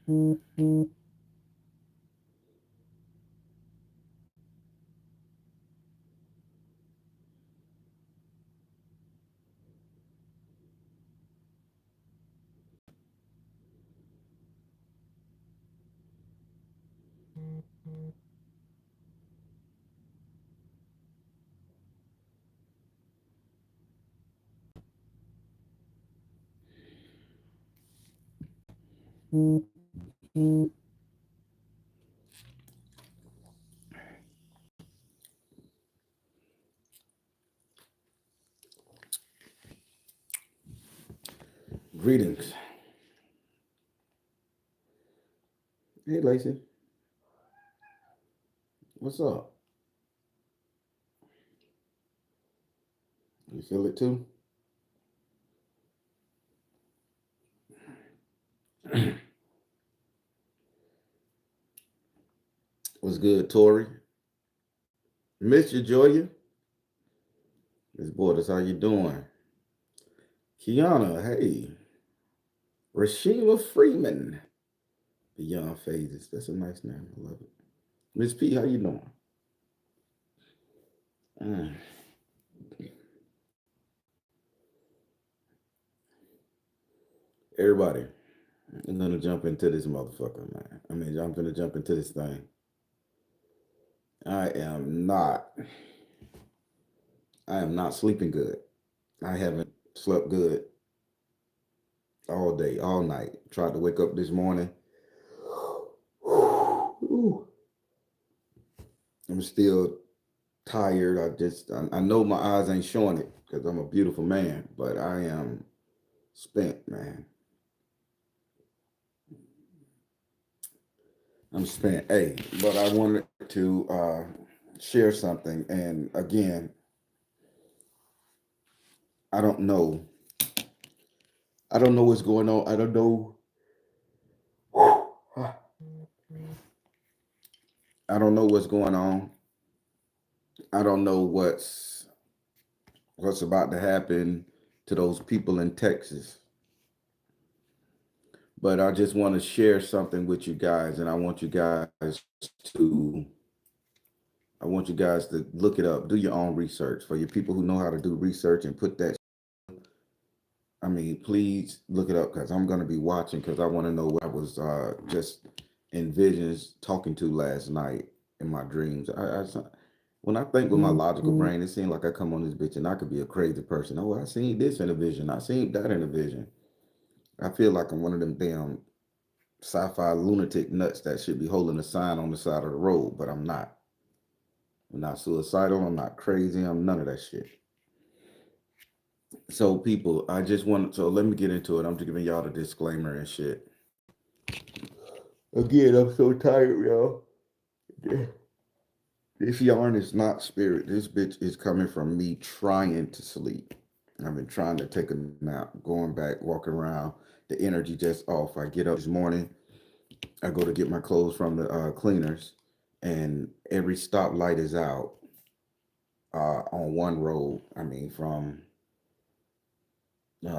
Greetings. Hey, Lacey. What's up? You feel it too? What's good, Tori? Miss you, Joya. Miss Borders, how you doing? Kiana, hey. Rashima Freeman. Beyond Phases. That's a nice name. I love it. Miss P, how you doing? Mm. Everybody, I'm gonna jump into this motherfucker, man. I'm gonna jump into this thing. I am not. I am not sleeping good. I haven't slept good all day, all night. Tried to wake up this morning. I'm still tired. I know my eyes ain't showing it because I'm a beautiful man, but I am spent, man. I'm spent. Hey, but I wanted to share something. And again, I don't know. I don't know what's going on. I don't know. I don't know what's going on. I don't know what's about to happen to those people in Texas. But I just want to share something with you guys, and to I want you guys to look it up, do your own research. For your people who know how to do research and put that, please look it up because I'm going to be watching because I want to know what I was just in visions talking to last night in my dreams. When I think with my logical brain, it seems like I come on this bitch and I could be a crazy person. Oh, I seen this in a vision. I seen that in a vision. I feel like I'm one of them damn sci-fi lunatic nuts that should be holding a sign on the side of the road, but I'm not. I'm not suicidal. I'm not crazy. I'm none of that shit. So, people, so let me get into it. I'm just giving y'all the disclaimer and shit. Again, I'm so tired, y'all. This yarn is not spirit. This bitch is coming from me trying to sleep. I've been trying to take a nap, going back, walking around. The energy just off. I get up this morning. I go to get my clothes from the cleaners, and every stoplight is out on one road. From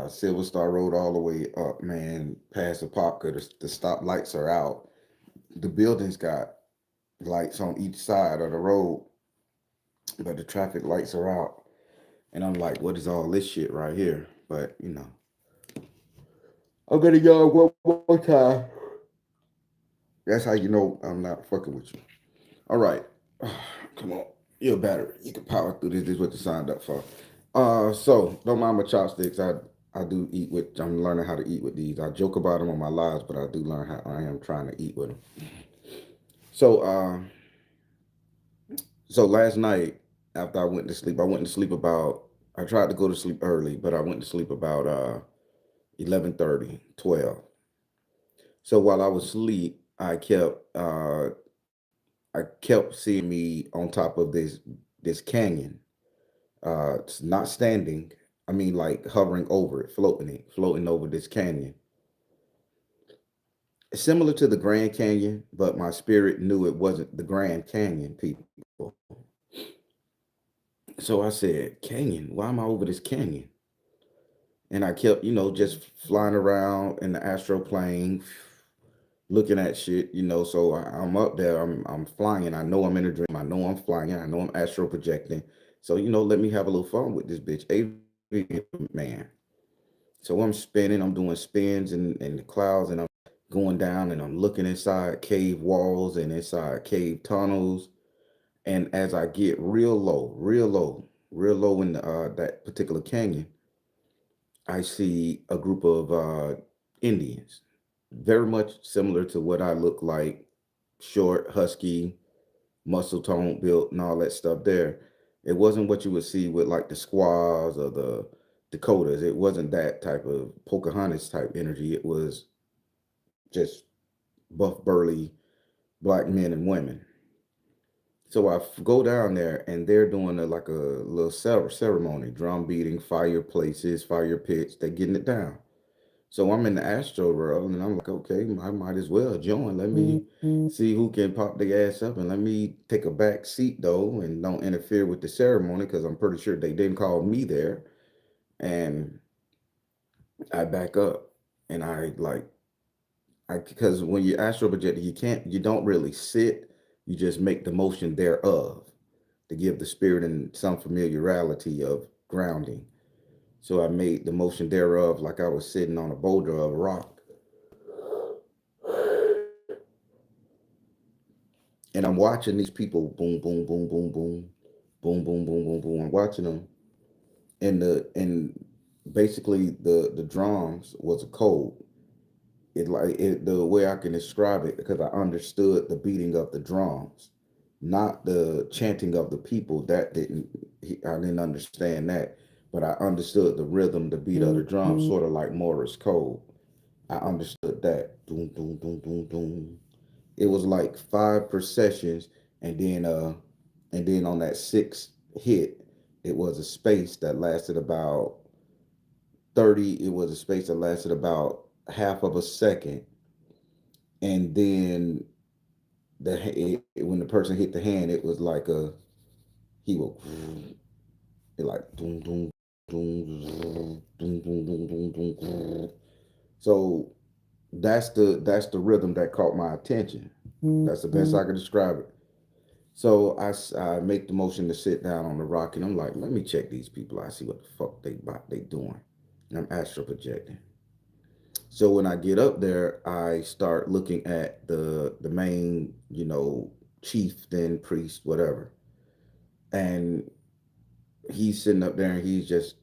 Silver Star Road all the way up, man, past the Popka. The stop lights are out. The buildings got lights on each side of the road, but the traffic lights are out. And I'm like, what is all this shit right here? But, I'm gonna yell one more time. That's how you know I'm not fucking with you. All right. Come on. You're a battery. You can power through this. This is what you signed up for. So don't mind my chopsticks. I do eat with. I'm learning how to eat with these. I joke about them on my lives, but I do learn how I am trying to eat with them. So so last night after I went to sleep, about. I tried to go to sleep early, but I went to sleep about 11:30, 12. So while I was asleep, I kept seeing me on top of this canyon. It's not standing. Like hovering over it, floating over this canyon. It's similar to the Grand Canyon, but my spirit knew it wasn't the Grand Canyon, people. So I said, Canyon, why am I over this canyon? And I kept, just flying around in the astral plane, looking at shit, So I'm up there, I'm flying. I know I'm in a dream. I know I'm flying. I know I'm astral projecting. So let me have a little fun with this bitch, man. So I'm spinning. I'm doing spins in the clouds, and I'm going down, and I'm looking inside cave walls and inside cave tunnels. And as I get real low, real low, real low in that particular canyon, I see a group of Indians, very much similar to what I look like, short, husky, muscle tone built, and all that stuff there. It wasn't what you would see with like the Squaws or the Dakotas. It wasn't that type of Pocahontas type energy. It was just buff, burly black men and women. So go down there, and they're doing like a little ceremony, drum beating, fireplaces, fire pits. They're getting it down. So I'm in the Astro world, and I'm like, okay, I might as well join. Let me see who can pop their ass up, and let me take a back seat though, and don't interfere with the ceremony because I'm pretty sure they didn't call me there. And I back up, and because when you astro project, you don't really sit, you just make the motion thereof to give the spirit and some familiarity of grounding. So I made the motion thereof like I was sitting on a boulder of rock. And I'm watching these people boom, boom, boom, boom, boom, boom, boom, boom, boom, boom. I'm watching them. And basically the drums was a code. The way I can describe it, because I understood the beating of the drums, not the chanting of the people. I didn't understand that, but I understood the rhythm, the beat of the drum, sort of like Morris code. I understood that. Boom, boom, boom, boom, boom. It was like five processions, and then on that sixth hit, it was a space that lasted about 30. It was a space that lasted about half of a second, and then when the person hit the hand, it was like he will it like doom doom doom doom doom doom doom doom. So that's the rhythm that caught my attention. That's the best I could describe it. So I make the motion to sit down on the rock, and I'm like, let me check these people. I see what the fuck they doing. And I'm astral projecting. So when I get up there, I start looking at the main, chief, then priest, whatever. And he's sitting up there, and he's just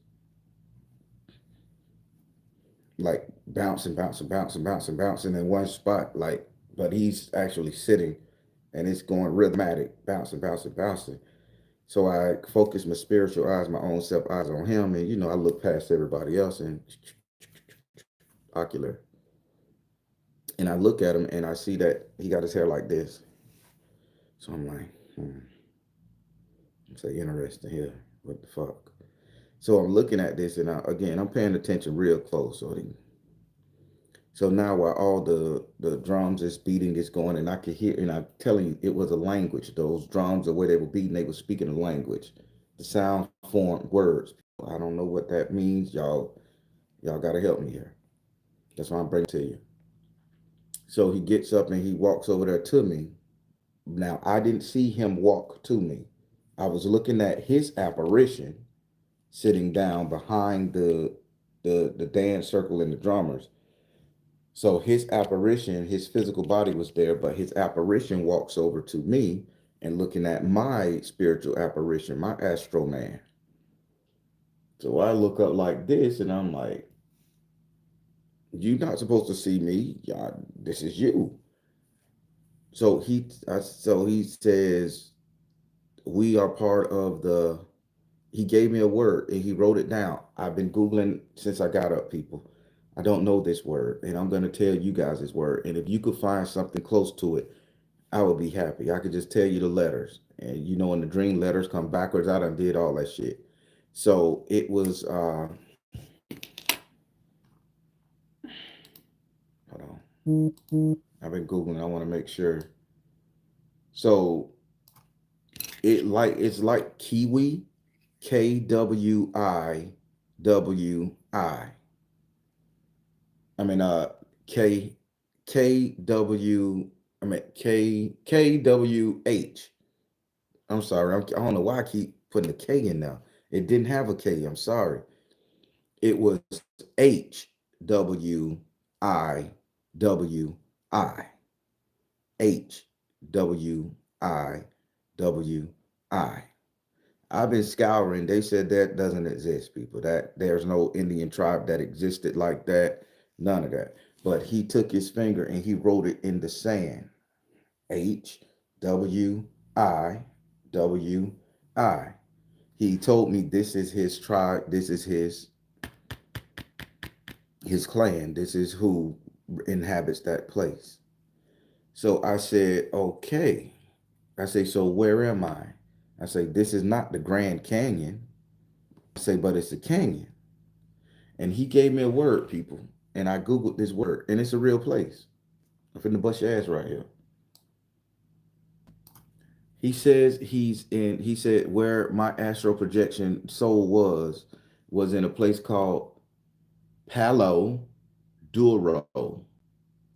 like bouncing, bouncing, bouncing, bouncing, bouncing in one spot, like, but he's actually sitting, and it's going rhythmatic, bouncing, bouncing, bouncing. So I focus my spiritual eyes, my own self eyes on him, and I look past everybody else and ocular, and I look at him, and I see that he got his hair like this. So I'm like, it's interesting here. What the fuck? So I'm looking at this, and again, I'm paying attention real close. So now while all the drums is beating, is going, and I could hear, and I'm telling you, it was a language. Those drums, the way they were beating, they were speaking a language. The sound formed words. I don't know what that means. Y'all got to help me here. That's why I'm bringing it to you. So he gets up and he walks over there to me. Now I didn't see him walk to me. I was looking at his apparition sitting down behind the dance circle and the drummers. So his apparition, his physical body was there, but his apparition walks over to me and looking at my spiritual apparition, my astro man. So I look up like this, and I'm like, "You're not supposed to see me. Yeah, this is you." So he says, "We are part of the." He gave me a word, and he wrote it down. I've been Googling since I got up, people. I don't know this word, and I'm going to tell you guys this word. And if you could find something close to it, I would be happy. I could just tell you the letters. And in the dream, letters come backwards. I done did all that shit. So it was, hold on. I've been Googling. I want to make sure. So it's like kiwi, KWI. I mean, K KW, KWH. I'm sorry. I don't know why I keep putting a K in now. It didn't have a K. I'm sorry. It was HWIWI. HWIWI. I've been scouring. They said that doesn't exist, people. That there's no Indian tribe that existed like that. None of that. But he took his finger and he wrote it in the sand. HWIWI. He told me this is his tribe. This is his clan. This is who inhabits that place. So I said, okay. I say, so where am I? I say, this is not the Grand Canyon. I say, but it's a canyon. And he gave me a word, people. And I Googled this word, and it's a real place. I'm finna bust your ass right here. He says he said where my astral projection soul was in a place called Palo Duro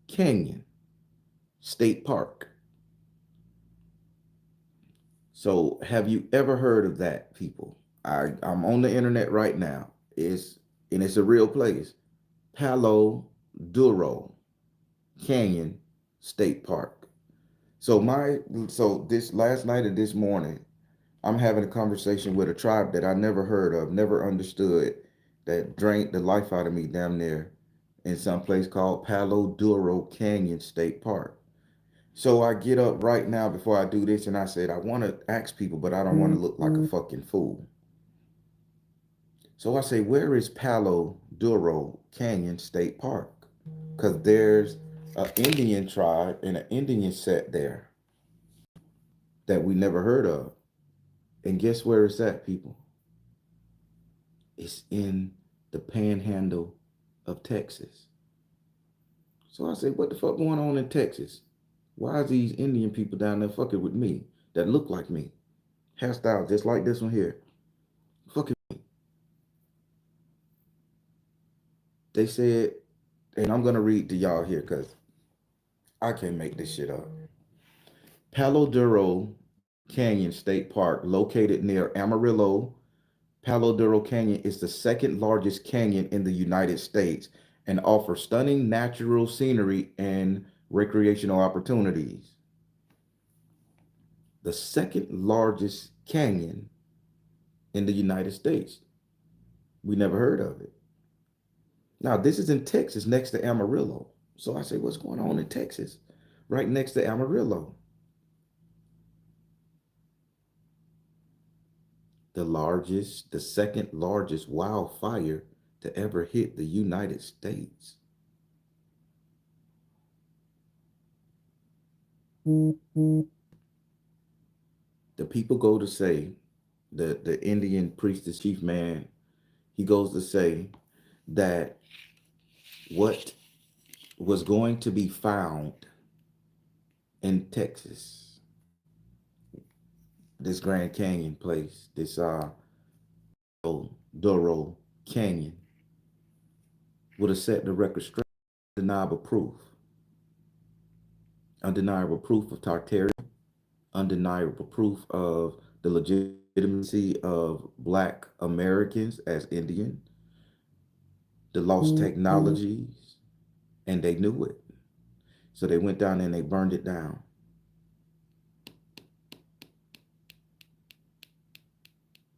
Canyon State Park. So have you ever heard of that, people? I'm on the internet right now. It's a real place. Palo Duro Canyon State Park. So this last night and this morning, I'm having a conversation with a tribe that I never heard of, never understood, that drank the life out of me damn near in some place called Palo Duro Canyon State Park. So I get up right now before I do this and I said, I want to ask people, but I don't want to look like a fucking fool. So I say, where is Palo Duro Canyon State Park? Because there's an Indian tribe and an Indian set there that we never heard of. And guess where it's at, people? It's in the panhandle of Texas. So I say, what the fuck going on in Texas? Why is these Indian people down there fucking with me that look like me? Hairstyle just like this one here. Fucking me. They said, and I'm gonna read to y'all here because I can't make this shit up. Palo Duro Canyon State Park, located near Amarillo. Palo Duro Canyon is the second largest canyon in the United States and offers stunning natural scenery and recreational opportunities. The second largest canyon in the United States. We never heard of it. Now, this is in Texas next to Amarillo. So I say, what's going on in Texas? Right next to Amarillo. The second largest wildfire to ever hit the United States. The people go to say, the Indian priestess chief man, he goes to say that what was going to be found in Texas, this Grand Canyon place, this Duro Canyon, would have set the record straight. Undeniable proof. Undeniable proof of Tartarian, undeniable proof of the legitimacy of Black Americans as Indian, the lost technologies, and they knew it. So they went down and they burned it down.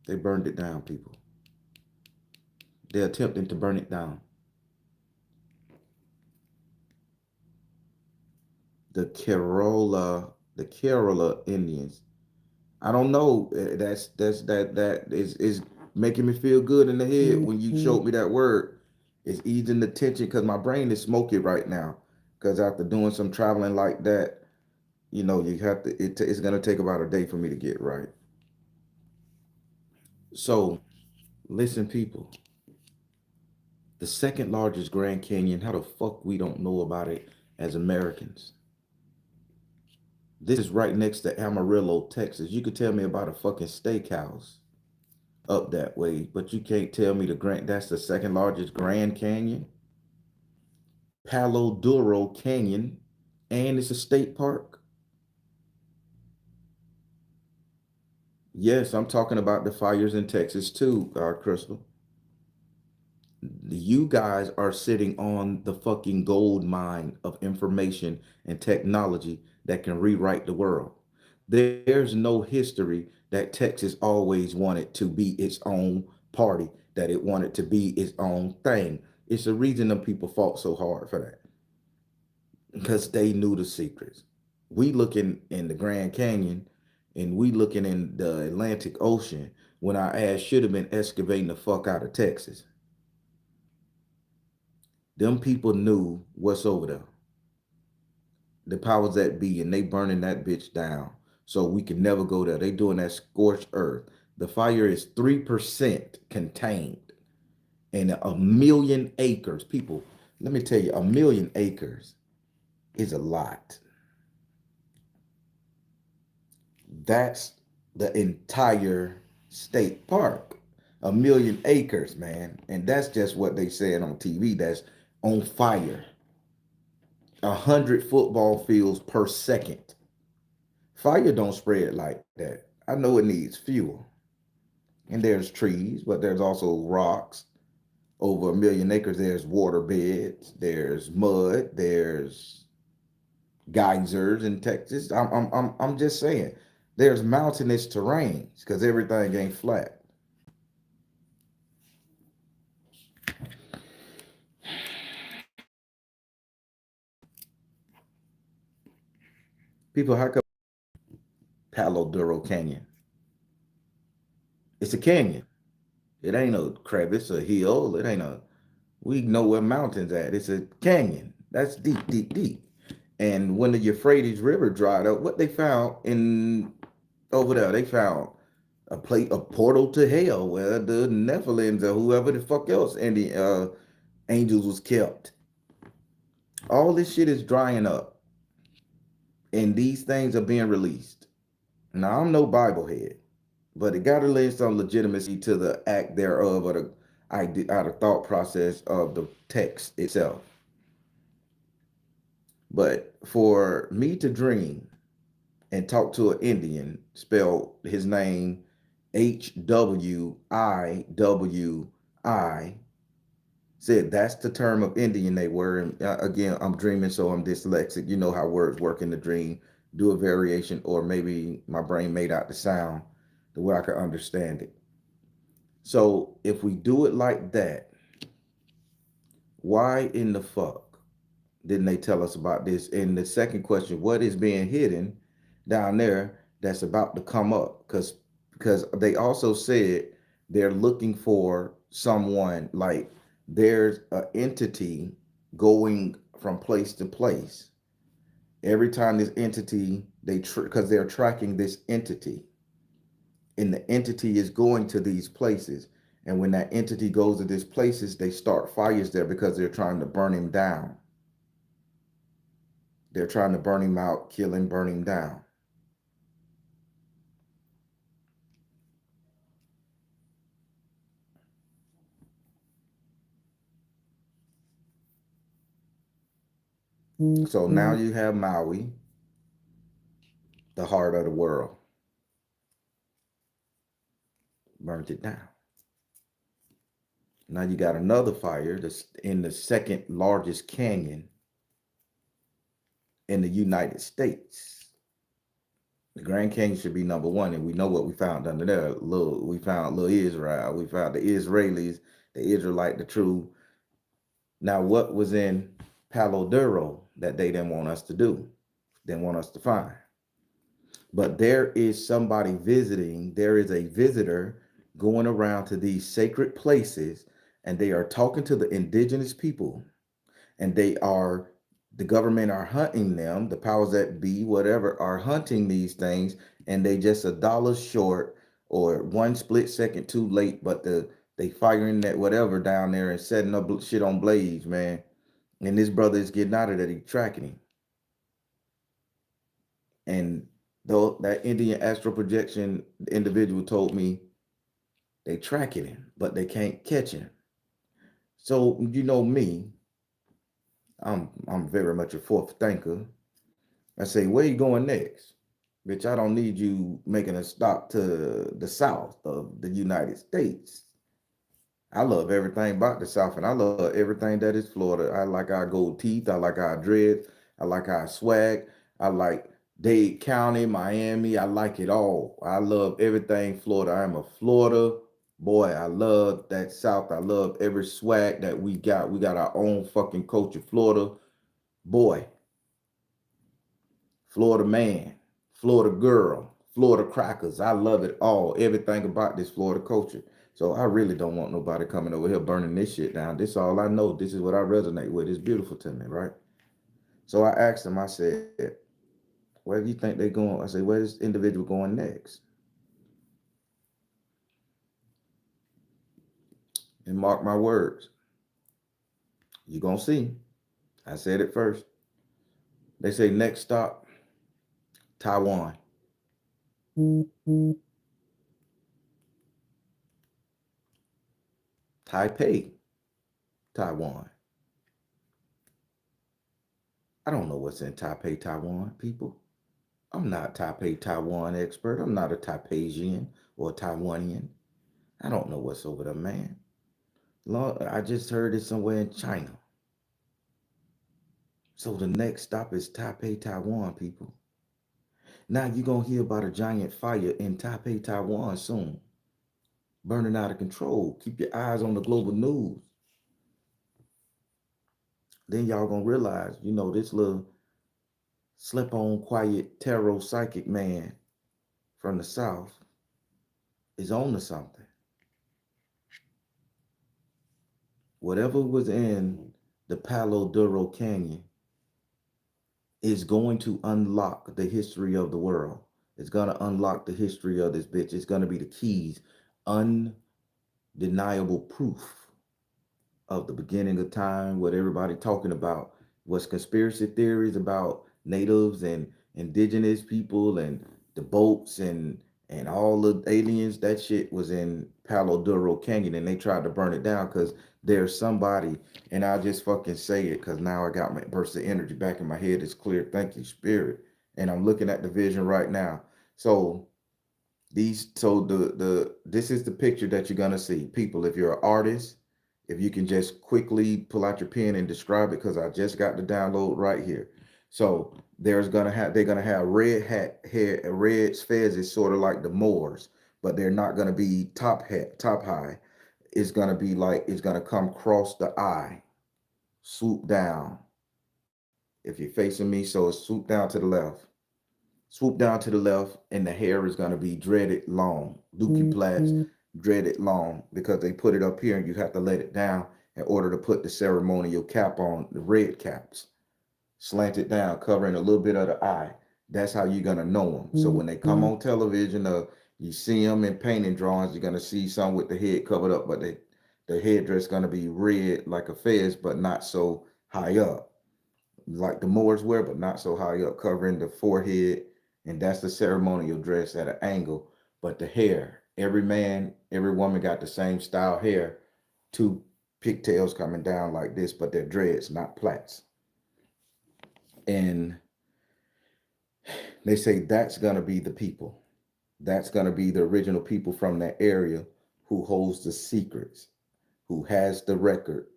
They burned it down, people. They're attempting to burn it down. The Kerala Indians. I don't know. That is making me feel good in the head when you showed me that word. It's easing the tension because my brain is smoky right now. Because after doing some traveling like that, you have to. It's gonna take about a day for me to get right. So, listen, people. The second largest Grand Canyon. How the fuck we don't know about it as Americans? This is right next to Amarillo, Texas. You could tell me about a fucking steakhouse up that way, but you can't tell me that's the second largest Grand Canyon. Palo Duro Canyon, and it's a state park. Yes, I'm talking about the fires in Texas too, Crystal. You guys are sitting on the fucking gold mine of information and technology that can rewrite the world. There's no history that Texas always wanted to be its own party, that it wanted to be its own thing. It's the reason them people fought so hard for that, because they knew the secrets. We looking in the Grand Canyon and we looking in the Atlantic Ocean when our ass should have been excavating the fuck out of Texas. Them people knew what's over there. The powers that be, and they burning that bitch down. So we can never go there. They doing that scorched earth. The fire is 3% contained in a million acres. People, let me tell you, a million acres is a lot. That's the entire state park. A million acres, man. And that's just what they said on TV. That's on fire. 100 football fields per second. Fire don't spread like that. I know it needs fuel. And there's trees, but there's also rocks. Over a million acres, there's water beds, there's mud, there's geysers in Texas. I'm just saying, there's mountainous terrains because everything ain't flat. People, how come Palo Duro Canyon? It's a canyon. It ain't no crap. It's a hill. It ain't a. We know where mountains at. It's a canyon. That's deep, deep, deep. And when the Euphrates River dried up, what they found in over there, they found a portal to hell where the Nephilims or whoever the fuck else and the angels was kept. All this shit is drying up, and these things are being released. Now I'm no Bible head, but it got to lend some legitimacy to the act thereof, or the idea, or the thought process of the text itself. But for me to dream and talk to an Indian, spell his name Hwiwi, said that's the term of Indian they were. And again, I'm dreaming, so I'm dyslexic. You know how words work in the dream. Do a variation, or maybe my brain made out the sound the way I could understand it. So if we do it like that, why in the fuck didn't they tell us about this? And the second question, what is being hidden down there that's about to come up? Because they also said they're looking for someone, like there's an entity going from place to place. Every time this entity, because they're tracking this entity, and the entity is going to these places. And when that entity goes to these places, they start fires there because they're trying to burn him down. They're trying to burn him out, kill him, burn him down. So now you have Maui, the heart of the world, burnt it down. Now you got another fire that's in the second largest canyon in the United States. The Grand Canyon should be number one, and we know what we found under there. We found little Israel. We found the Israelis, the Israelite, the true. Now, what was in Palo Duro that they didn't want us to do, didn't want us to find? But there is somebody visiting. There is a visitor going around to these sacred places, and they are talking to the indigenous people, and the government are hunting them, the powers that be, whatever, are hunting these things, and they just $1 short or 1 split second too late, but they firing that whatever down there and setting up shit on blaze, man. And this brother is getting out of that, he's tracking him. And though that Indian astral projection individual told me they tracking him, but they can't catch him. So you know me, I'm very much a fourth thinker. I say, where you going next? Bitch, I don't need you making a stop to the south of the United States. I love everything about the South, and I love everything that is Florida. I like our gold teeth. I like our dreads. I like our swag. I like Dade County, Miami. I like it all. I love everything Florida. I'm a Florida boy. I love that South. I love every swag that we got. We got our own fucking culture. Florida boy, Florida man, Florida girl, Florida crackers. I love it all. Everything about this Florida culture. So I really don't want nobody coming over here burning this shit down. This is all I know. This is what I resonate with. It's beautiful to me, right? So I asked him, I said, where do you think they going? I said, where this individual going next? And mark my words, you gonna see. I said it first. They say next stop, Taiwan. Taipei, Taiwan. I don't know what's in Taipei, Taiwan, people. I'm not Taipei, Taiwan expert. I'm not a Taipeisian or a Taiwanian. I don't know what's over there, man. Lord, I just heard it somewhere in China. So the next stop is Taipei, Taiwan, people. Now you're going to hear about a giant fire in Taipei, Taiwan soon. Burning out of control. Keep your eyes on the global news. Then y'all going to realize, this little slip on quiet tarot psychic man from the South is on to something. Whatever was in the Palo Duro Canyon is going to unlock the history of the world. It's going to unlock the history of this bitch. It's going to be the keys, undeniable proof of the beginning of time, what everybody talking about was conspiracy theories about natives and indigenous people and the boats and all the aliens. That shit was in Palo Duro Canyon, and they tried to burn it down because there's somebody, and I'll just fucking say it because now I got my burst of energy back in my head. It's clear. Thank you, spirit. And I'm looking at the vision right now. So this is the picture that you're gonna see. People, if you're an artist, if you can just quickly pull out your pen and describe it, because I just got the download right here. So they're gonna have red hat hair, red fez is sort of like the Moors, but they're not gonna be top high. It's gonna be like it's gonna come across the eye, swoop down. If you're facing me, so it's swoop down to the left. Swoop down to the left, and the hair is going to be dreaded long, dookie plaits, dreaded long, because they put it up here and you have to let it down in order to put the ceremonial cap on, the red caps, slanted down, covering a little bit of the eye. That's how you're going to know them. So when they come on television, you see them in painting drawings, you're going to see some with the head covered up, but the headdress is going to be red like a fez, but not so high up like the Moors wear, but not so high up, covering the forehead. And that's the ceremonial dress at an angle. But the hair, every man, every woman got the same style hair, two pigtails coming down like this, but they're dreads, not plaits. And they say that's going to be the people. That's going to be the original people from that area who holds the secrets, who has the record,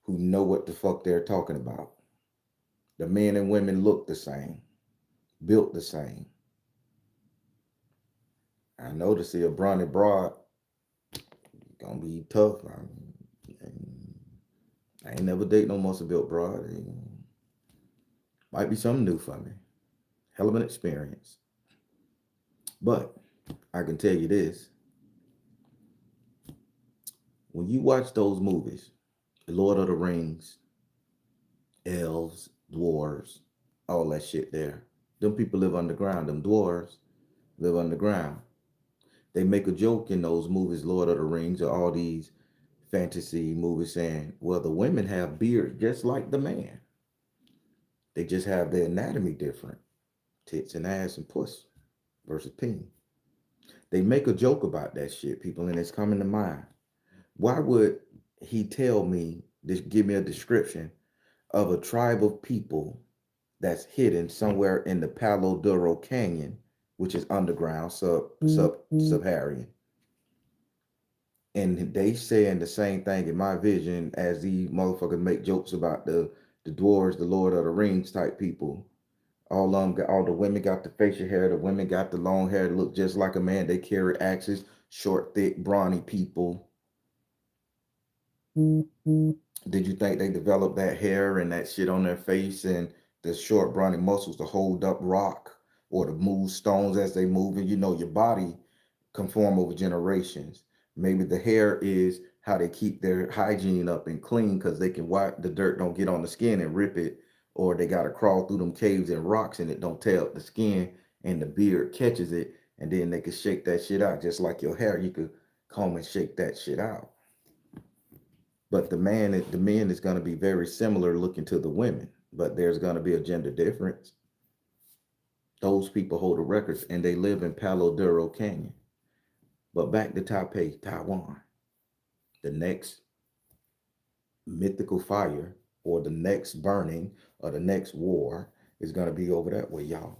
who know what the fuck they're talking about. The men and women look the same, built the same. I know to see a brawny broad gonna be tough. I ain't never date no muscle built broad. Might be something new for me. Hell of an experience. But I can tell you this. When you watch those movies, The Lord of the Rings, elves, dwarves, all that shit there. Them people live underground. Them dwarves live underground. They make a joke in those movies, Lord of the Rings, or all these fantasy movies saying, well, the women have beards just like the man. They just have their anatomy different. Tits and ass and puss versus peen. They make a joke about that shit, people, and it's coming to mind. Why would he tell me, give me a description of a tribe of people that's hidden somewhere in the Palo Duro Canyon, which is underground, Sub-Saharan. And they saying the same thing in my vision as these motherfuckers make jokes about the dwarves, the Lord of the Rings type people. All the women got the facial hair, the women got the long hair that look just like a man. They carry axes, short, thick, brawny people. Did you think they developed that hair and that shit on their face and the short, brawny muscles to hold up rock or to move stones as they move? And you know, your body conform over generations. Maybe the hair is how they keep their hygiene up and clean because they can wipe the dirt don't get on the skin and rip it, or they got to crawl through them caves and rocks and it don't tear up the skin and the beard catches it, and then they could shake that shit out just like your hair. You could comb and shake that shit out. But the men is going to be very similar looking to the women, but there's going to be a gender difference. Those people hold the records and they live in Palo Duro Canyon. But back to Taipei, Taiwan, the next mythical fire or the next burning or the next war is going to be over that way, y'all.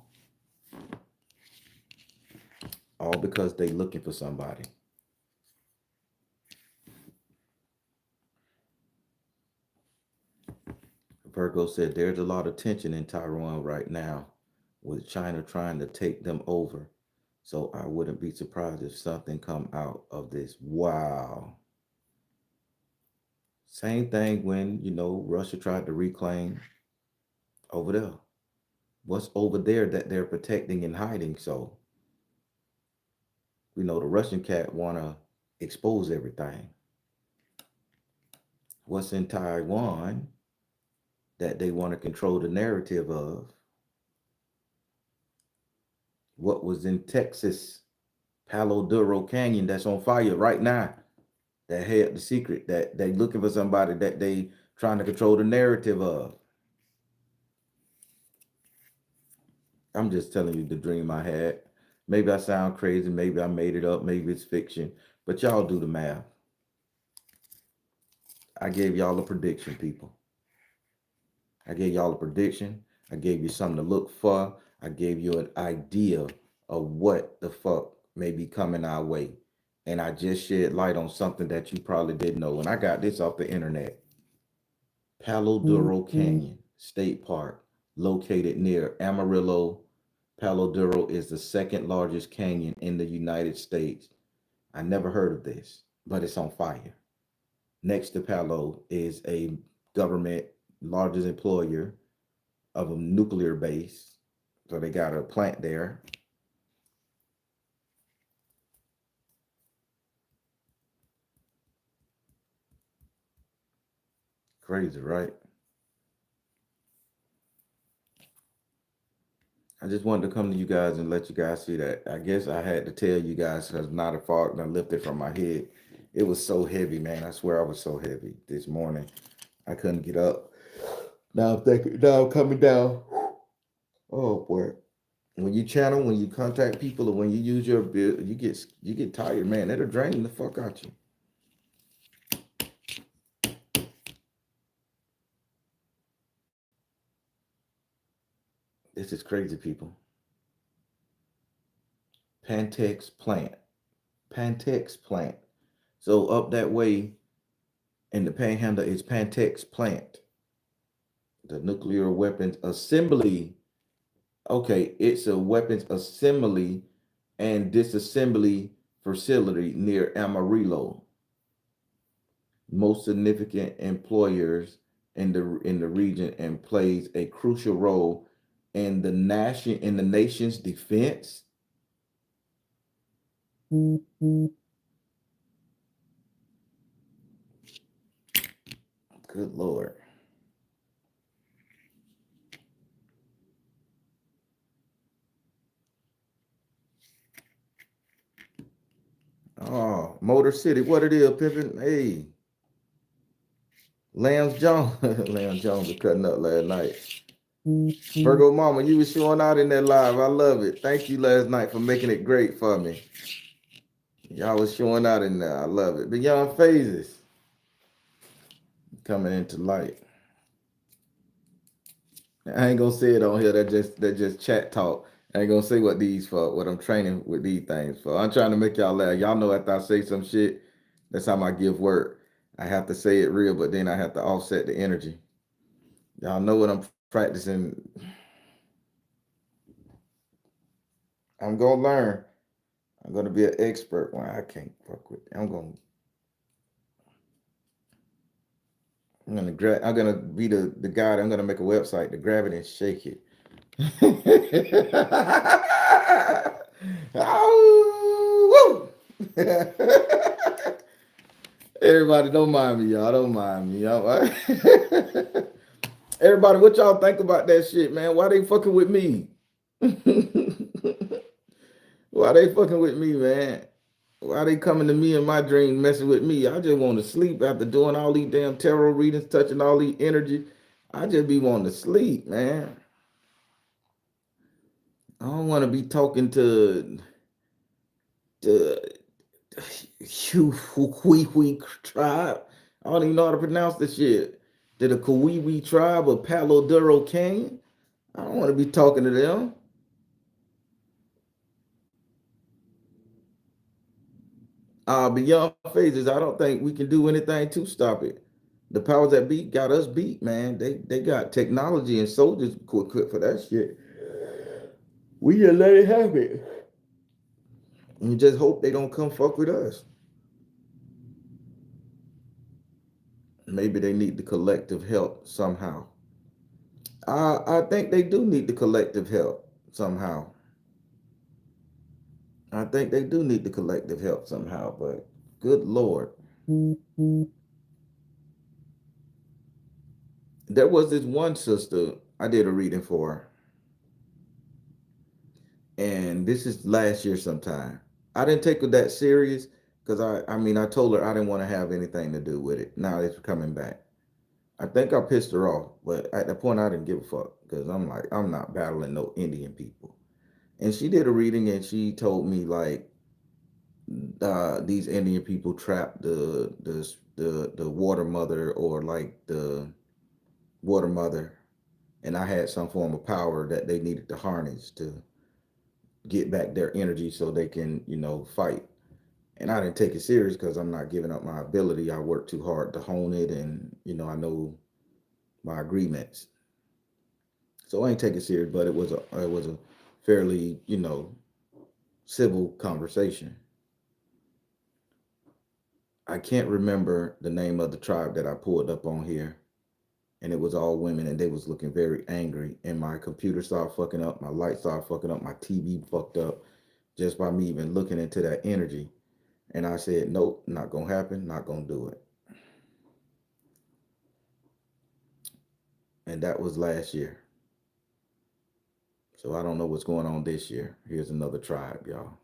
All because they looking for somebody. Virgo said there's a lot of tension in Taiwan right now with China trying to take them over. So I wouldn't be surprised if something come out of this. Wow. Same thing when, Russia tried to reclaim over there. What's over there that they're protecting and hiding? So, the Russian cat want to expose everything. What's in Taiwan that they want to control the narrative of? What was in Texas, Palo Duro Canyon that's on fire right now, that had the secret, that they looking for somebody that they trying to control the narrative of. I'm just telling you the dream I had. Maybe I sound crazy, maybe I made it up, maybe it's fiction, but y'all do the math. I gave y'all a prediction, people. I gave y'all a prediction. I gave you something to look for. I gave you an idea of what the fuck may be coming our way. And I just shed light on something that you probably didn't know. And I got this off the internet. Palo Duro Canyon State Park, located near Amarillo. Palo Duro is the second largest canyon in the United States. I never heard of this, but it's on fire. Next to Palo is a government largest employer of a nuclear base. So they got a plant there. Crazy, right? I just wanted to come to you guys and let you guys see that. I guess I had to tell you guys because not a fog and I lifted from my head. It was so heavy, man. I swear I was so heavy this morning. I couldn't get up. Now I'm coming down. Oh boy. When you channel, when you contact people, or when you use your bill, you get tired, man. It'll drain the fuck out you. This is crazy, people. Pantex plant. Pantex plant. So up that way in the Panhandle is Pantex plant. The nuclear weapons assembly. Okay, it's a weapons assembly and disassembly facility near Amarillo. Most significant employers in the region and plays a crucial role in the nation's defense. Good Lord. Oh, Motor City, what it is, pimping? Hey, Lance Jones. Lance Jones was cutting up last night. Virgo Mama, you was showing out in that live. I love it. Thank you last night for making it great for me. Y'all was showing out in there. I love it. Beyond Phases coming into light. I ain't gonna say it on here. That just chat talk. I ain't gonna say what these for. What I'm training with these things for. I'm trying to make y'all laugh. Y'all know after I say some shit, that's how my gift work. I have to say it real, but then I have to offset the energy. Y'all know what I'm practicing. I'm gonna learn. I'm gonna be an expert. Well, I can't fuck with. I'm gonna be the guy. I'm gonna make a website to grab it and shake it. Oh, woo! Everybody, don't mind me, y'all. Don't mind me, y'all. Everybody, what y'all think about that shit, man? Why they fucking with me? Why they fucking with me, man? Why they coming to me in my dream messing with me? I just want to sleep after doing all these damn tarot readings, touching all these energy. I just be wanting to sleep, man. I don't want to be talking to the Huey tribe. I don't even know how to pronounce this shit. To the Kawiwi tribe of Palo Duro King. I don't want to be talking to them. Beyond phases, I don't think we can do anything to stop it. The powers that be got us beat, man. They got technology and soldiers equipped for that shit. We just let it happen. And just hope they don't come fuck with us. Maybe they need the collective help somehow. I think they do need the collective help somehow. I think they do need the collective help somehow, but good Lord. There was this one sister I did a reading for, and this is last year sometime. I didn't take it that serious because I mean, I told her I didn't want to have anything to do with it. Now it's coming back. I think I pissed her off, but at that point I didn't give a fuck because I'm like, I'm not battling no Indian people. And she did a reading and she told me like these Indian people trapped the water mother or like the water mother, and I had some form of power that they needed to harness to get back their energy so they can fight. And I didn't take it serious because I'm not giving up my ability. I worked too hard to hone it, and I know my agreements. So I ain't take it serious, but it was a fairly civil conversation. I can't remember the name of the tribe that I pulled up on here, and it was all women, and they was looking very angry. And my computer started fucking up, my light started fucking up, my TV fucked up just by me even looking into that energy. And I said, nope, not gonna happen, not gonna do it. And that was last year. So I don't know what's going on this year. Here's another tribe, y'all.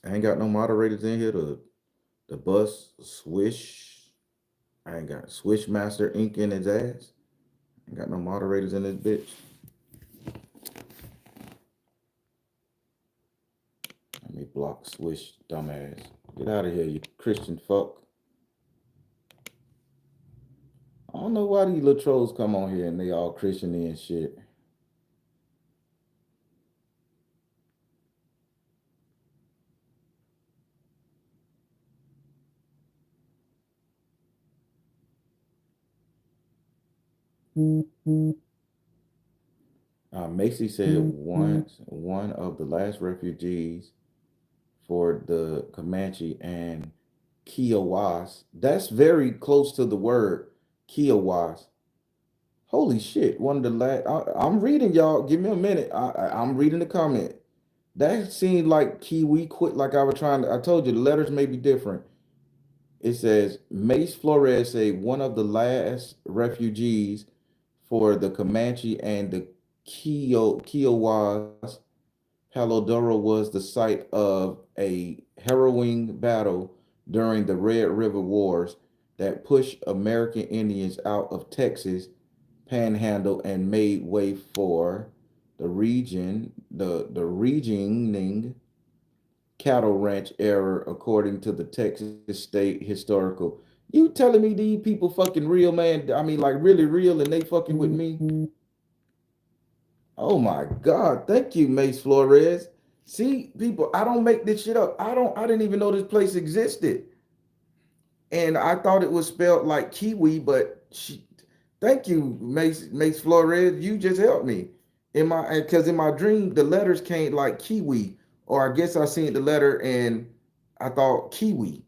I ain't got no moderators in here. The bus swish. I ain't got Swish Master ink in his ass. Ain't got no moderators in this bitch. Let me block Swish, dumbass. Get out of here, you Christian fuck. I don't know why these little trolls come on here and they all Christian and shit. Macy said once one of the last refugees for the Comanche and Kiowas. That's very close to the word Kiowas. Holy shit! One of the last. I'm reading, y'all. Give me a minute. I'm reading the comment. That seemed like Kiwi quit. Like I was trying to. I told you the letters may be different. It says Mace Flores say one of the last refugees for the Comanche and the Kiowas. Palo Duro was the site of a harrowing battle during the Red River Wars that pushed American Indians out of Texas Panhandle and made way for the regioning cattle ranch error according to the Texas State Historical. You telling me these people fucking real, man? I mean, like really real, and they fucking with me? Oh my God! Thank you, Mace Flores. See, people, I don't make this shit up. I didn't even know this place existed, and I thought it was spelled like kiwi, but thank you, Mace Flores. You just helped me because in my dream the letters came like kiwi, or I guess I seen the letter and I thought kiwi,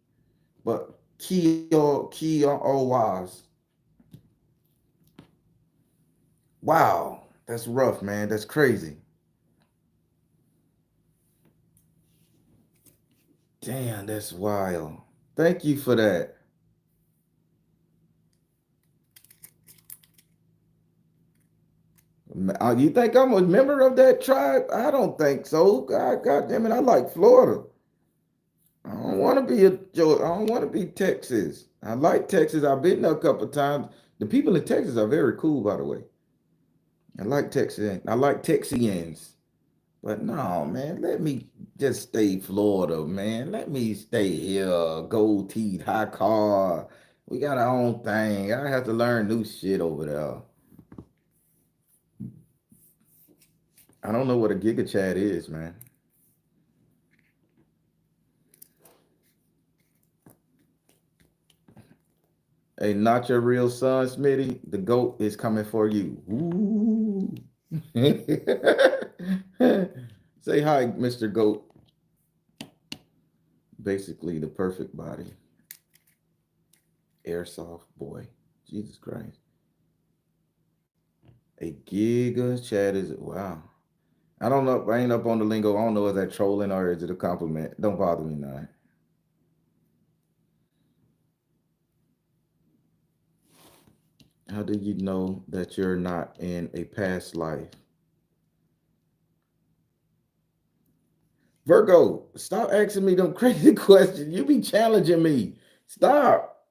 but Kio was. Wow, that's rough, man. That's crazy. Damn, that's wild. Thank you for that. You think I'm a member of that tribe? I don't think so. God damn it, I like Florida. I don't want to be a Georgia. I don't want to be Texas. I like Texas. I've been there a couple of times. The people in Texas are very cool, by the way. I like Texas. I like Texians. But no, man, let me just stay Florida, man. Let me stay here. Gold teeth, high car. We got our own thing. I have to learn new shit over there. I don't know what a giga chat is, man. Hey, not your real son, Smitty. The goat is coming for you. Ooh. Say hi, Mr. Goat. Basically, the perfect body. Airsoft boy. Jesus Christ. A giga chat is wow. I don't know. I ain't up on the lingo. I don't know is that trolling or is it a compliment. Don't bother me now. How do you know that you're not in a past life? Virgo, stop asking me them crazy questions. You be challenging me. Stop.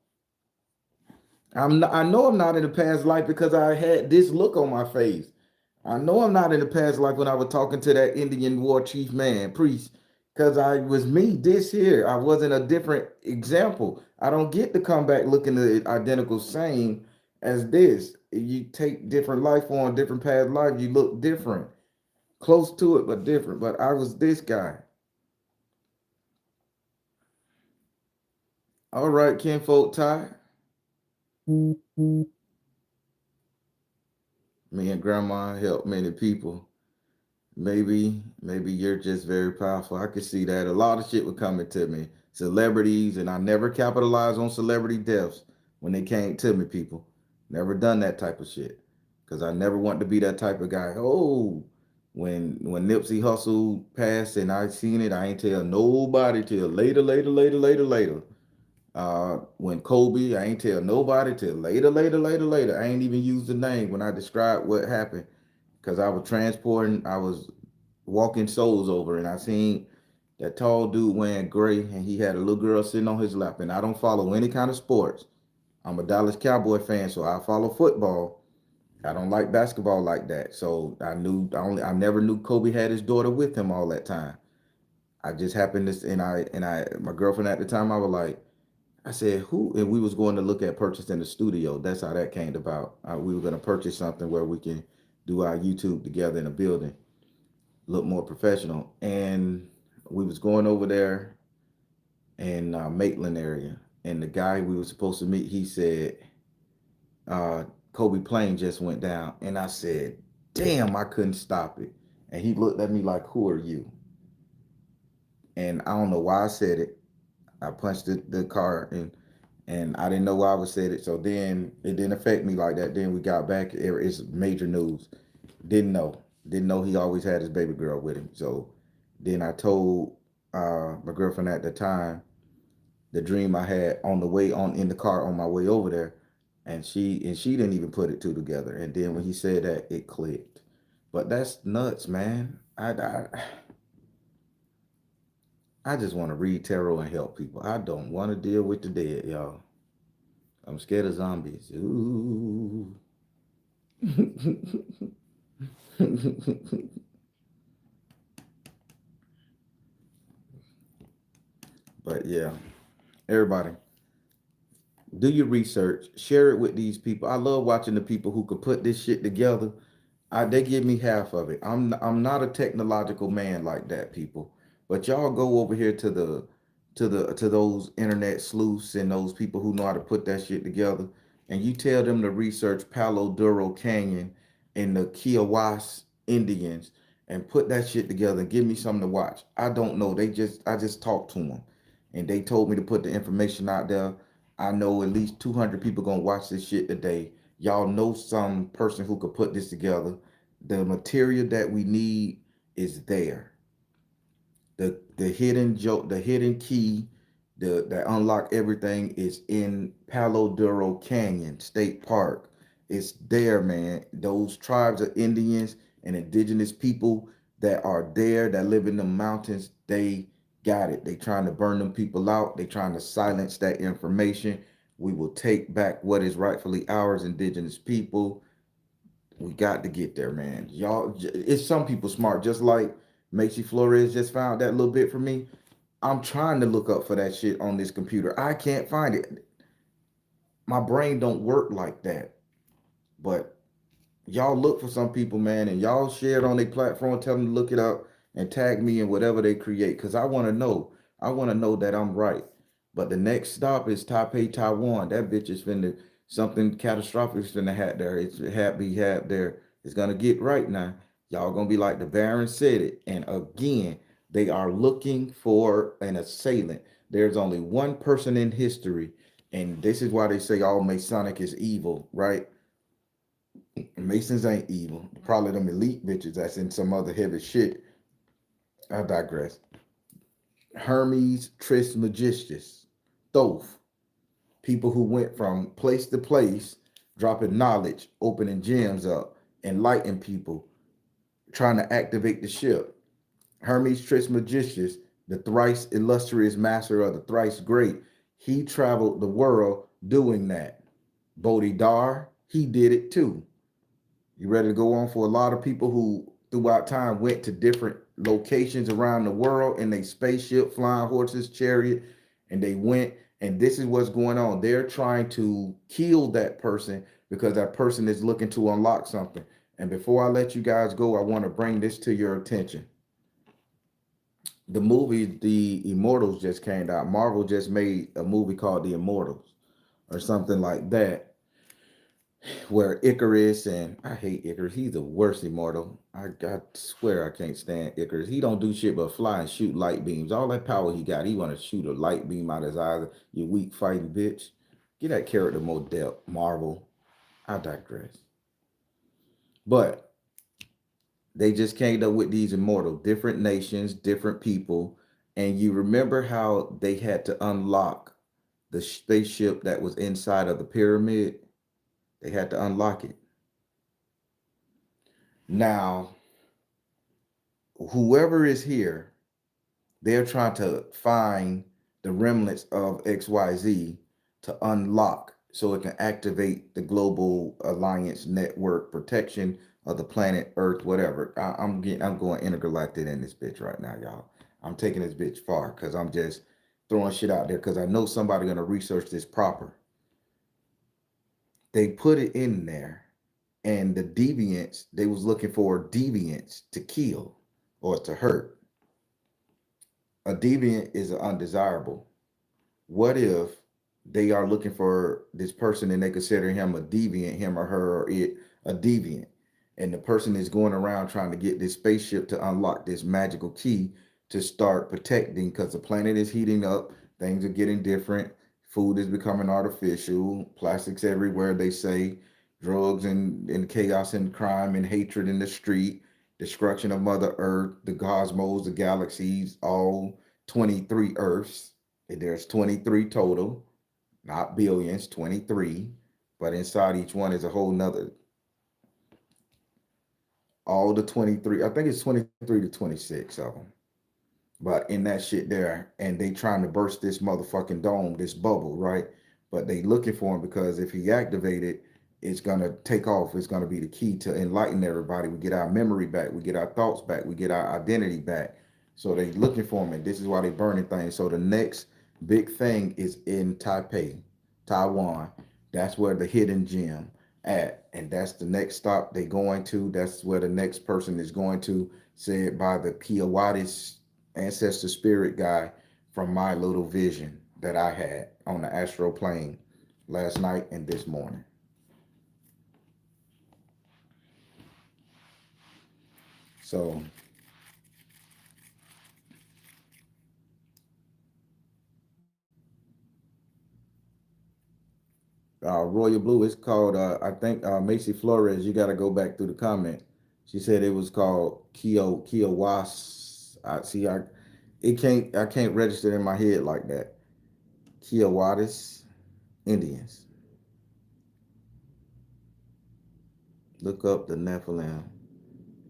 I know I'm not in a past life because I had this look on my face. I know I'm not in the past life when I was talking to that Indian war chief man, priest, because I was me this here. I wasn't a different example. I don't get to come back looking the identical same as this. You take different life on different past life, you look different. Close to it, but different. But I was this guy. All right, kinfolk Ty. Me and grandma helped many people. Maybe you're just very powerful. I could see that. A lot of shit would come into me. Celebrities, and I never capitalized on celebrity deaths when they came to me, people. Never done that type of shit. Cause I never want to be that type of guy. Oh, when Nipsey Hussle passed and I seen it, I ain't tell nobody till later. When Kobe, I ain't tell nobody till later. I ain't even use the name when I described what happened. Cause I was walking souls over, and I seen that tall dude wearing gray, and he had a little girl sitting on his lap. And I don't follow any kind of sports. I'm a Dallas Cowboy fan, so I follow football. I don't like basketball like that. So I never knew Kobe had his daughter with him all that time. I just happened to, my girlfriend at the time, I was like, I said, who? And we was going to look at purchasing the studio. That's how that came about. We were going to purchase something where we can do our YouTube together in a building, look more professional. And we was going over there in Maitland area, and the guy we were supposed to meet, he said, uh, Kobe plane just went down, and I said, damn, I couldn't stop it. And he looked at me like, who are you? And I don't know why I said it. I punched the car, and I didn't know why I was said it. So then it didn't affect me like that. Then we got back. It's major news. Didn't know. Didn't know he always had his baby girl with him. So then I told my girlfriend at the time the dream I had on the way on in the car on my way over there, and she didn't even put it two together. And then when he said that, it clicked. But that's nuts, man. I just want to read tarot and help people. I don't want to deal with the dead, y'all. I'm scared of zombies. Ooh. But yeah, everybody, do your research, share it with these people. I love watching the people who could put this shit together. They give me half of it. I'm not a technological man like that, people. But y'all go over here to to those internet sleuths and those people who know how to put that shit together, and you tell them to research Palo Duro Canyon and the Kiowas Indians and put that shit together and give me something to watch. I don't know. I just talked to them, and they told me to put the information out there. I know at least 200 people gonna watch this shit today. Y'all know some person who could put this together. The material that we need is there. The hidden joke, the hidden key, the that unlock everything is in Palo Duro Canyon State Park. It's there, man. Those tribes of Indians and indigenous people that are there that live in the mountains, they got it. They trying to burn them people out. They trying to silence that information. We will take back what is rightfully ours, indigenous people. We got to get there, man. Y'all, it's some people smart, just like Macy Flores just found that little bit for me. I'm trying to look up for that shit on this computer. I can't find it. My brain don't work like that. But y'all look for some people, man, and y'all share it on their platform. Tell them to look it up and tag me in whatever they create, because I want to know. I want to know that I'm right. But the next stop is Taipei, Taiwan. That bitch is finna something catastrophic is finna happen there. It's have there. It's gonna get right now. Y'all gonna be like the Baron said it. And again, they are looking for an assailant. There's only one person in history, and this is why they say all Masonic is evil, right? Masons ain't evil. Probably them elite bitches that's in some other heavy shit. I digress. Hermes Trismegistus. Thoth. People who went from place to place, dropping knowledge, opening gems up, enlightening people, trying to activate the ship. Hermes Trismegistus, the thrice illustrious master of the thrice great, he traveled the world doing that. Bodhidar, he did it too. You ready to go on for a lot of people who throughout time went to different locations around the world in a spaceship, flying horses, chariot, and they went, and this is what's going on. They're trying to kill that person because that person is looking to unlock something. And before I let you guys go, I want to bring this to your attention. The movie The Immortals just came out. Marvel just made a movie called The Immortals or something like that, where Icarus, and I hate Icarus. He's the worst immortal. I swear I can't stand Icarus. He don't do shit but fly and shoot light beams. All that power he got, he want to shoot a light beam out his eyes. You weak fighting bitch. Get that character more depth, Marvel. I digress. But they just came up with these immortal, different nations, different people, and you remember how they had to unlock the spaceship that was inside of the pyramid. They had to unlock it. Now, whoever is here, they're trying to find the remnants of XYZ to unlock so it can activate the global alliance network protection of the planet Earth, whatever. I'm going intergalactic in this bitch right now, y'all. I'm taking this bitch far because I'm just throwing shit out there because I know somebody gonna research this proper. They put it in there, and the deviants, they was looking for deviants to kill or to hurt. A deviant is an undesirable. What if they are looking for this person and they consider him a deviant, him or her or it a deviant, and the person is going around trying to get this spaceship to unlock this magical key to start protecting because the planet is heating up, things are getting different, food is becoming artificial, plastics everywhere, they say, drugs and chaos and crime and hatred in the street, destruction of Mother Earth, the cosmos, the galaxies, all 23 Earths. There's 23 total, not billions, 23. But inside each one is a whole nother. All the 23, I think it's 23 to 26 of them. But in that shit there, and they trying to burst this motherfucking dome, this bubble, right? But they looking for him because if he activated, it's gonna take off. It's gonna be the key to enlighten everybody. We get our memory back, we get our thoughts back, we get our identity back. So they looking for him, and this is why they burning things. So the next Big thing is in Taipei, Taiwan. That's where the hidden gem at, and that's the next stop they going to. That's where the next person is going to. Said by the Kiawatis ancestor spirit guy from my little vision that I had on the astral plane last night and this morning. So Royal Blue is called. I think Macy Flores. You got to go back through the comment. She said it was called Kiowas. I see. It can't. I can't register in my head like that. Kiowatis Indians. Look up the Nephilim.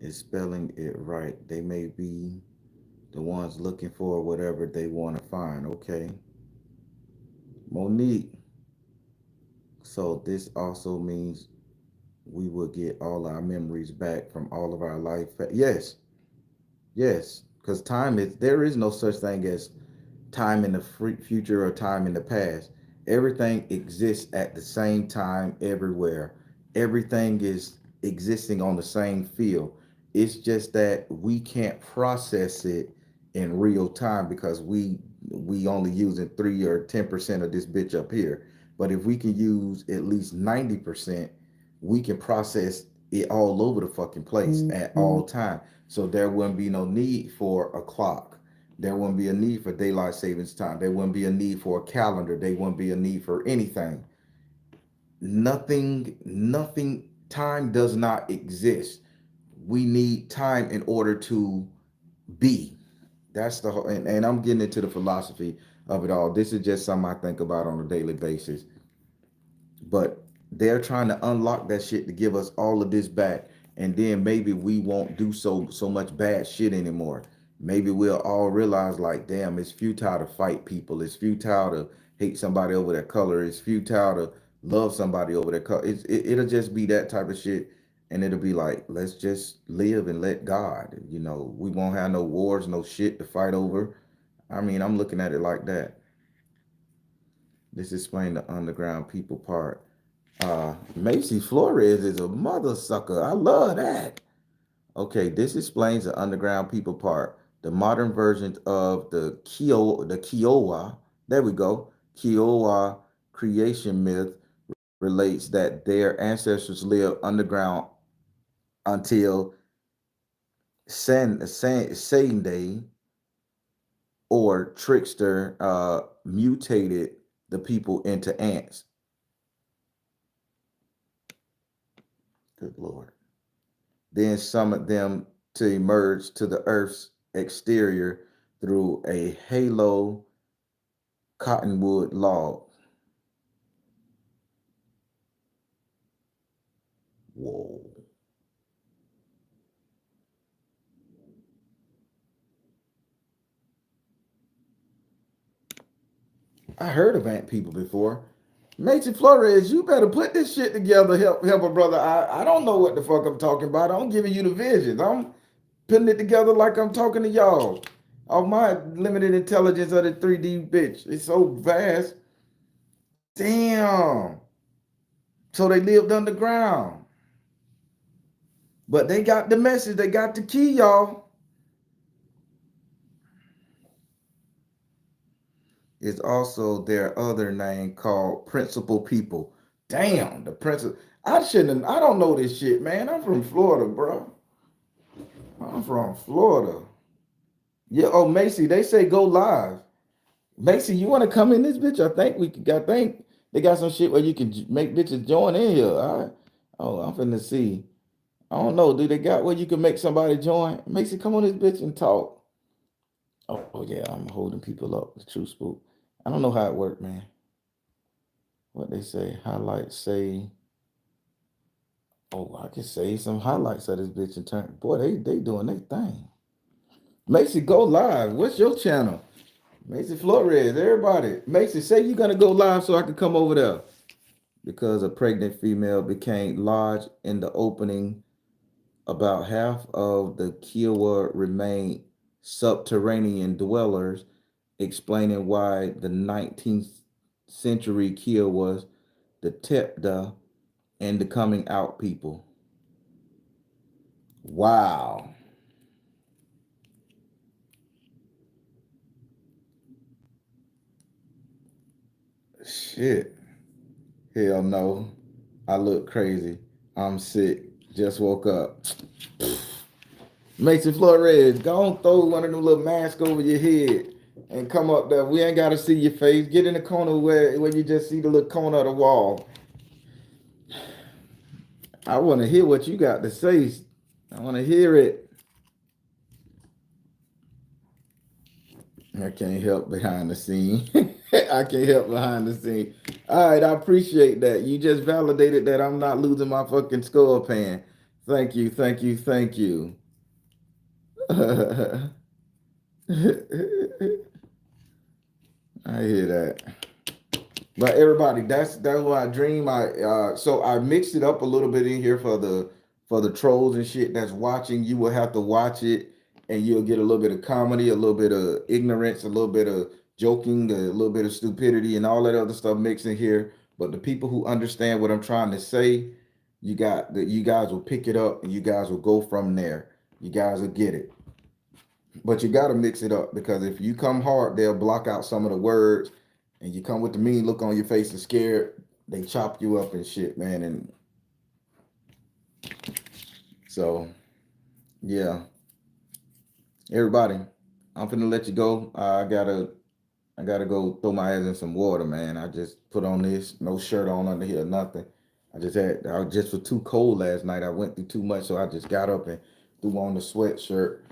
Is spelling it right. They may be the ones looking for whatever they want to find. Okay. Monique. So this also means we will get all our memories back from all of our life. Yes, yes, because time is there is no such thing as time in the future or time in the past. Everything exists at the same time everywhere. Everything is existing on the same field. It's just that we can't process it in real time because we only using 3 or 10% of this bitch up here. But if we can use at least 90%, we can process it all over the fucking place at all time. So there wouldn't be no need for a clock. There wouldn't be a need for daylight savings time. There wouldn't be a need for a calendar. There wouldn't be a need for anything. Nothing, time does not exist. We need time in order to be. That's the whole, and I'm getting into the philosophy of it all. This is just something I think about on a daily basis. But they're trying to unlock that shit to give us all of this back, and then maybe we won't do so much bad shit anymore. Maybe we'll all realize like, damn, it's futile to fight people. It's futile to hate somebody over their color. It's futile to love somebody over their color. It'll just be that type of shit, and it'll be like, let's just live and let God. We won't have no wars, no shit to fight over. I mean, I'm looking at it like that. This explain the underground people part. Macy Flores is a mother sucker. I love that. Okay, this explains the underground people part. The modern version of the Kiowa, there we go. Kiowa creation myth relates that their ancestors lived underground until Sunday or trickster mutated the people into ants. Good Lord. Then summoned them to emerge to the Earth's exterior through a halo cottonwood log. Whoa. I heard of ant people before. Macy Flores, you better put this shit together. Help a brother. I don't know what the fuck I'm talking about. I'm giving you the visions. I'm putting it together like I'm talking to y'all. Of my limited intelligence of the 3D bitch. It's so vast. Damn. So they lived underground. But they got the message. They got the key, y'all. It's also their other name called Principal People. Damn, the principal. I shouldn't. I don't know this shit, man. I'm from Florida, bro. I'm from Florida. Yeah. Oh, Macy, they say go live. Macy, you want to come in this bitch? I think we got. Think they got some shit where you can make bitches join in here. All right. Oh, I'm finna see. I don't know. Do they got where you can make somebody join? Macy, come on this bitch and talk. Oh yeah, I'm holding people up. The true spook. I don't know how it worked, man. What they say? Highlights say. Oh, I can say some highlights of this bitch and turn. Boy, they doing their thing. Macy, go live. What's your channel? Macy Flores, everybody. Macy, say you're gonna go live so I can come over there. Because a pregnant female became lodged in the opening, about half of the Kiowa remained subterranean dwellers, explaining why the 19th century kill was the Tepda and the coming out people. Wow. Shit. Hell no. I look crazy. I'm sick. Just woke up. Mason Flores, go on, throw one of them little masks over your head and come up there. We ain't got to see your face. Get in the corner where you just see the little corner of the wall. I want to hear what you got to say. I want to hear it. I can't help behind the scene. I can't help behind the scene. All right, I appreciate that. You just validated that I'm not losing my fucking skull pan. Thank you, thank you, thank you. I hear that. But everybody, that's what I dream. So I mixed it up a little bit in here for the trolls and shit that's watching. You will have to watch it, and you'll get a little bit of comedy, a little bit of ignorance, a little bit of joking, a little bit of stupidity, and all that other stuff mixed in here. But the people who understand what I'm trying to say, you guys will pick it up, and you guys will go from there. You guys will get it. But you got to mix it up, because if you come hard, they'll block out some of the words, and you come with the mean look on your face and scared, they chop you up and shit, man. And so, yeah, everybody, I'm finna let you go. I gotta go throw my ass in some water, man. I just put on this, no shirt on under here, nothing. I just was too cold last night. I went through too much, so I just got up and threw on the sweatshirt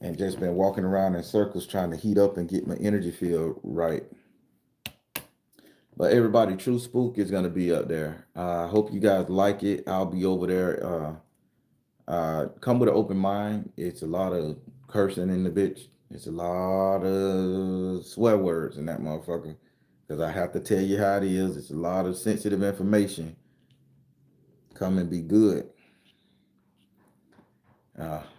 and just been walking around in circles trying to heat up and get my energy field right. But everybody, True Spook is gonna be up there. I hope you guys like it. I'll be over there. Come with an open mind. It's a lot of cursing in the bitch. It's a lot of swear words in that motherfucker. Because I have to tell you how it is. It's a lot of sensitive information. Come and be good.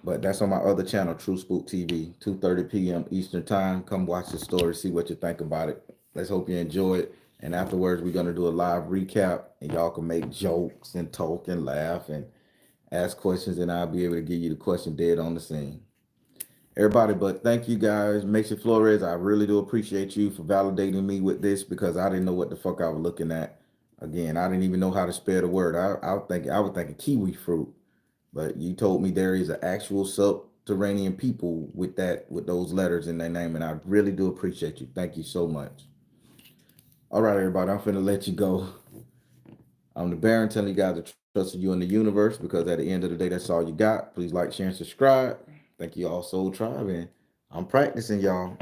But that's on my other channel, True Spook TV, 2:30 p.m. Eastern Time. Come watch the story, see what you think about it. Let's hope you enjoy it. And afterwards, we're going to do a live recap, and y'all can make jokes and talk and laugh and ask questions, and I'll be able to give you the question dead on the scene. Everybody, but thank you guys. Mason Flores, I really do appreciate you for validating me with this, because I didn't know what the fuck I was looking at. Again, I didn't even know how to spell the word. I would think a kiwi fruit. But you told me there is an actual subterranean people with those letters in their name, and I really do appreciate you. Thank you so much. All right, everybody, I'm finna let you go. I'm the Baron, telling you guys to trust you in the universe, because at the end of the day, that's all you got. Please like, share, and subscribe. Thank you all, Soul Tribe, and I'm practicing, y'all.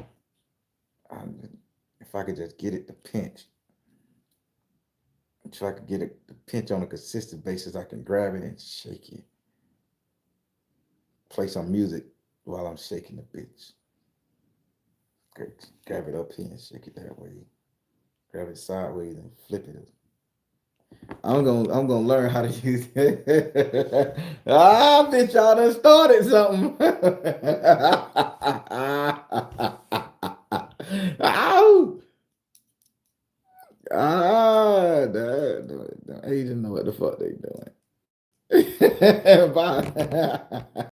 If I could just get it to pinch. If I could get it to pinch on a consistent basis, I can grab it and shake it. Play some music while I'm shaking the bitch. Grab it up here and shake it that way. Grab it sideways and flip it. I'm gonna learn how to use it. Bitch, y'all done started something. Ow! The Asians know what the fuck they doing. Bye.